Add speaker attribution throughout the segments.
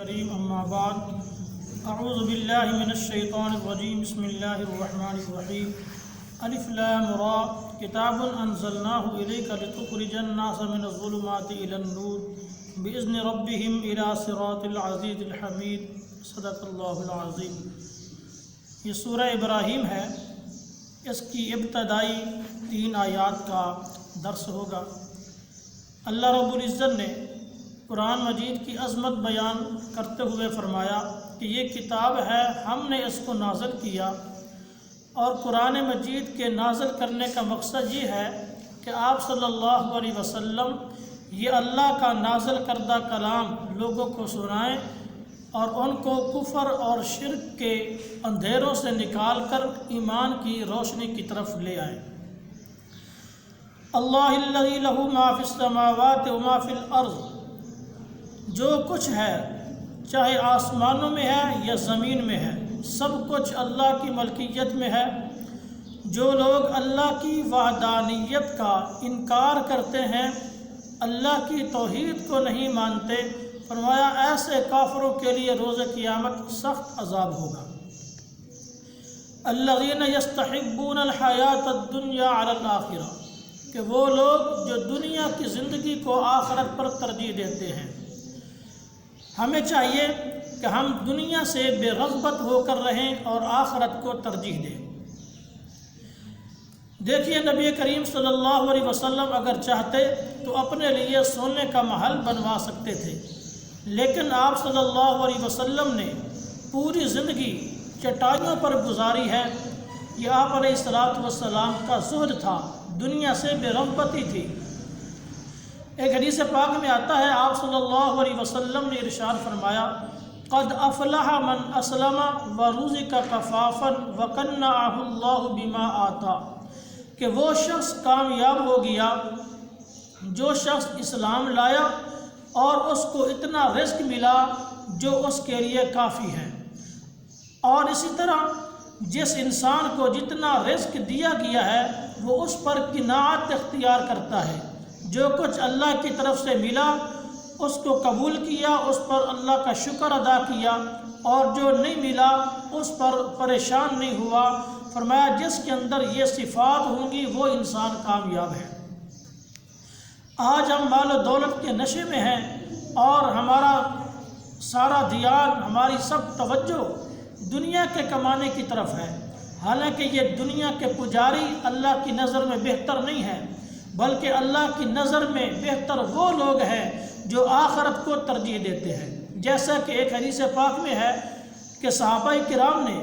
Speaker 1: کریم اما بعد اعوذ باللہ من الشیطان الرجیم بسم اللہ الرحمن الرحیم الف لام را کتاب انزلناہ الیک لتخرج الناس من الظلمات الی النور باذن ربہم الی صراط العزیز الحمید صدق اللہ العظیم۔ یہ سورہ ابراہیم ہے، اس کی ابتدائی 3 آیات کا درس ہوگا۔ اللہ رب العزت نے قرآن مجید کی عظمت بیان کرتے ہوئے فرمایا کہ یہ کتاب ہے، ہم نے اس کو نازل کیا، اور قرآن مجید کے نازل کرنے کا مقصد یہ ہے کہ آپ صلی اللہ علیہ وسلم یہ اللہ کا نازل کردہ کلام لوگوں کو سنائیں اور ان کو کفر اور شرک کے اندھیروں سے نکال کر ایمان کی روشنی کی طرف لے آئیں۔ اللہ الذی لہ ما فی السماوات و ما فی الارض، جو کچھ ہے چاہے آسمانوں میں ہے یا زمین میں ہے، سب کچھ اللہ کی ملکیت میں ہے۔ جو لوگ اللہ کی وحدانیت کا انکار کرتے ہیں، اللہ کی توحید کو نہیں مانتے، فرمایا ایسے کافروں کے لیے روز قیامت سخت عذاب ہوگا۔ الذین یستحبون الحیاۃ الدنیا علی الآخرہ، کہ وہ لوگ جو دنیا کی زندگی کو آخرت پر ترجیح دیتے ہیں۔ ہمیں چاہیے کہ ہم دنیا سے بے رغبت ہو کر رہیں اور آخرت کو ترجیح دیں۔ دیکھیے نبی کریم صلی اللہ علیہ وسلم اگر چاہتے تو اپنے لیے سونے کا محل بنوا سکتے تھے، لیکن آپ صلی اللہ علیہ وسلم نے پوری زندگی چٹائیوں پر گزاری ہے۔ یہ آپ علیہ السلام کا زہد تھا، دنیا سے بے رغبتی تھی۔ ایک حدیث پاک میں آتا ہے، آپ صلی اللہ علیہ وسلم نے ارشاد فرمایا، قد افلح من اسلم ورزق کفافا وقنعہ اللہ بما آتا، کہ وہ شخص کامیاب ہو گیا جو شخص اسلام لایا اور اس کو اتنا رزق ملا جو اس کے لیے کافی ہے۔ اور اسی طرح جس انسان کو جتنا رزق دیا گیا ہے وہ اس پر قناعت اختیار کرتا ہے، جو کچھ اللہ کی طرف سے ملا اس کو قبول کیا، اس پر اللہ کا شکر ادا کیا، اور جو نہیں ملا اس پر پریشان نہیں ہوا۔ فرمایا جس کے اندر یہ صفات ہوں گی وہ انسان کامیاب ہے۔ آج ہم مال و دولت کے نشے میں ہیں اور ہمارا سارا دھیان، ہماری سب توجہ دنیا کے کمانے کی طرف ہے، حالانکہ یہ دنیا کے پجاری اللہ کی نظر میں بہتر نہیں ہے، بلکہ اللہ کی نظر میں بہتر وہ لوگ ہیں جو آخرت کو ترجیح دیتے ہیں۔ جیسا کہ ایک حدیث پاک میں ہے کہ صحابہ کرام نے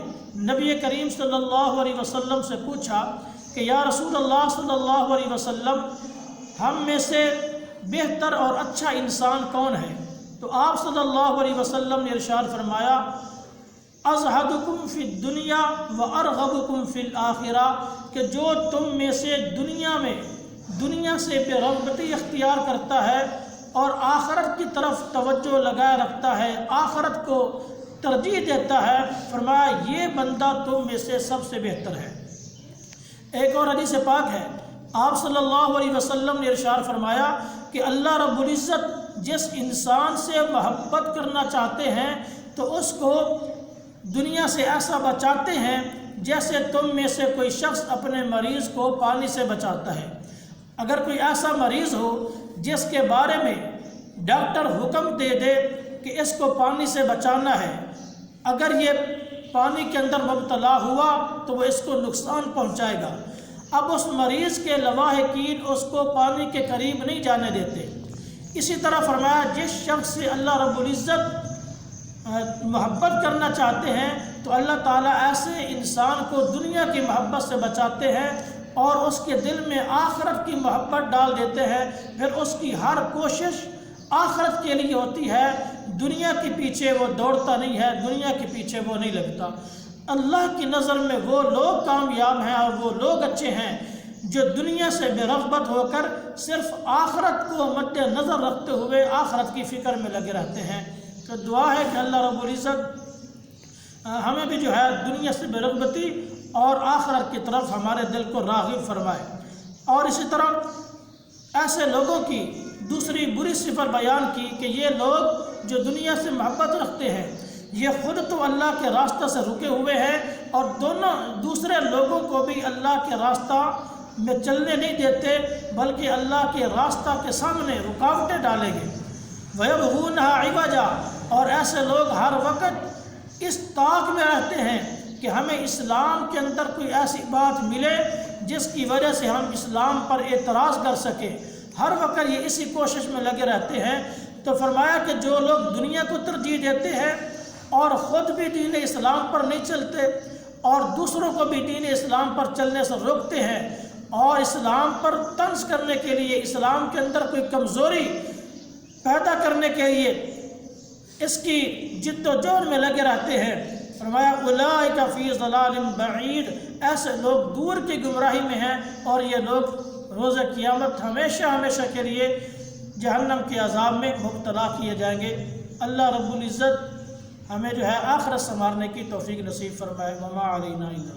Speaker 1: نبی کریم صلی اللہ علیہ وسلم سے پوچھا کہ یا رسول اللہ صلی اللہ علیہ وسلم، ہم میں سے بہتر اور اچھا انسان کون ہے؟ تو آپ صلی اللہ علیہ وسلم نے ارشاد فرمایا، ازہدکم فی الدنیا وارغبکم فی الآخرہ، کہ جو تم میں سے دنیا سے بے رغبتی اختیار کرتا ہے اور آخرت کی طرف توجہ لگائے رکھتا ہے، آخرت کو ترجیح دیتا ہے، فرمایا یہ بندہ تم میں سے سب سے بہتر ہے۔ ایک اور حدیث پاک ہے، آپ صلی اللہ علیہ وسلم نے ارشاد فرمایا کہ اللہ رب العزت جس انسان سے محبت کرنا چاہتے ہیں تو اس کو دنیا سے ایسا بچاتے ہیں جیسے تم میں سے کوئی شخص اپنے مریض کو پانی سے بچاتا ہے۔ اگر کوئی ایسا مریض ہو جس کے بارے میں ڈاکٹر حکم دے دے کہ اس کو پانی سے بچانا ہے، اگر یہ پانی کے اندر مبتلا ہوا تو وہ اس کو نقصان پہنچائے گا، اب اس مریض کے لواحقین اس کو پانی کے قریب نہیں جانے دیتے۔ اسی طرح فرمایا جس شخص سے اللہ رب العزت محبت کرنا چاہتے ہیں تو اللہ تعالیٰ ایسے انسان کو دنیا کی محبت سے بچاتے ہیں اور اس کے دل میں آخرت کی محبت ڈال دیتے ہیں، پھر اس کی ہر کوشش آخرت کے لیے ہوتی ہے، دنیا کے پیچھے وہ دوڑتا نہیں ہے، دنیا کے پیچھے وہ نہیں لگتا۔ اللہ کی نظر میں وہ لوگ کامیاب ہیں اور وہ لوگ اچھے ہیں جو دنیا سے بے رغبت ہو کر صرف آخرت کو مد نظر رکھتے ہوئے آخرت کی فکر میں لگے رہتے ہیں۔ تو دعا ہے کہ اللہ رب العزت ہمیں بھی جو ہے دنیا سے بے رغبتی اور آخرت کی طرف ہمارے دل کو راغب فرمائے۔ اور اسی طرح ایسے لوگوں کی دوسری بری صفت بیان کی کہ یہ لوگ جو دنیا سے محبت رکھتے ہیں یہ خود تو اللہ کے راستہ سے رکے ہوئے ہیں اور دونوں دوسرے لوگوں کو بھی اللہ کے راستہ میں چلنے نہیں دیتے، بلکہ اللہ کے راستہ کے سامنے رکاوٹیں ڈالیں گے۔ وَيَبْغُونَهَا عِوَجًا، اور ایسے لوگ ہر وقت اس طاق میں رہتے ہیں کہ ہمیں اسلام کے اندر کوئی ایسی بات ملے جس کی وجہ سے ہم اسلام پر اعتراض کر سکیں، ہر وقت یہ اسی کوشش میں لگے رہتے ہیں۔ تو فرمایا کہ جو لوگ دنیا کو ترجیح دیتے ہیں اور خود بھی دین اسلام پر نہیں چلتے اور دوسروں کو بھی دین اسلام پر چلنے سے روکتے ہیں اور اسلام پر طنز کرنے کے لیے، اسلام کے اندر کوئی کمزوری پیدا کرنے کے لیے اس کی جد و جہد میں لگے رہتے ہیں، فرمایا اولئک فی ضلال بعید، ایسے لوگ دور کی گمراہی میں ہیں اور یہ لوگ روز قیامت ہمیشہ ہمیشہ کے لیے جہنم کے عذاب میں مبتلا کیے جائیں گے۔ اللہ رب العزت ہمیں جو ہے آخرت سنوارنے کی توفیق نصیب فرمائے۔ وما علینا الا